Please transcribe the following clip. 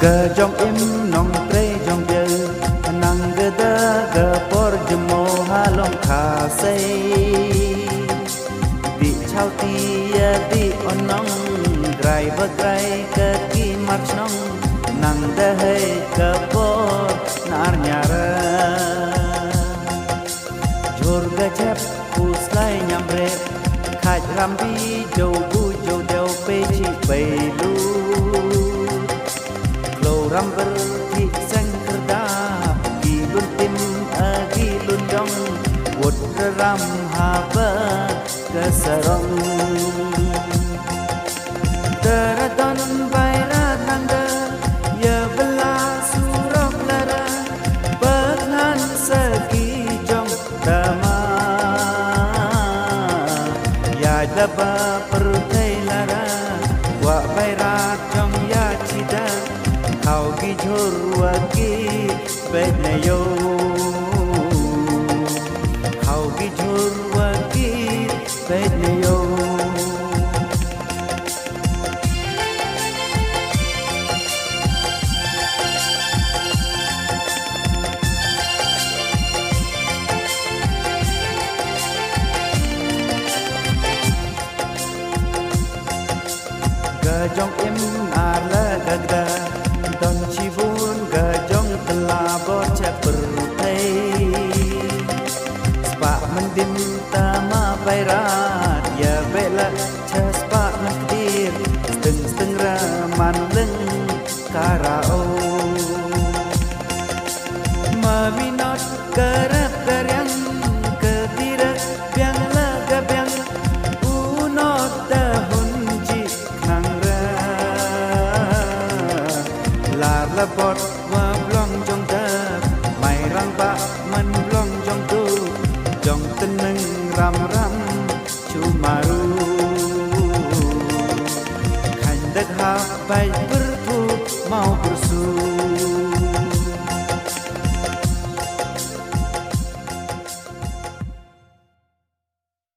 Ke jong im nong tre jong je nang ge da ge por jmo halong kha sei di chau ti ya di onong grai ba grai ke ki march nong nang da he ke por nar nyara jor ge chep puslai nyam re khaj ram bi jo bu jo deu pe chi bai lu ram berhi sang kerdap di luntim agi lundong wot ram haba kesarong teradon bairat nanda ya bela surok lara pengan segi jong dama ya daba pertai lara wa bairat jong ya cida kau ki jorwa ki bedne yo kau ki jorwa ki bedne yo gajong im ala gagda don chibun gajong telah bocah bertai spak mendim tama bairat ya bela spak nakdir steng raman leng karao maminot karap karyang ketirak biang laga biang unot dahun ji kangra lapot wa blong jong ta mai rang ba man blong jong tu jong teneng ram ram chu maru khan dak ha bai bertu mau bersu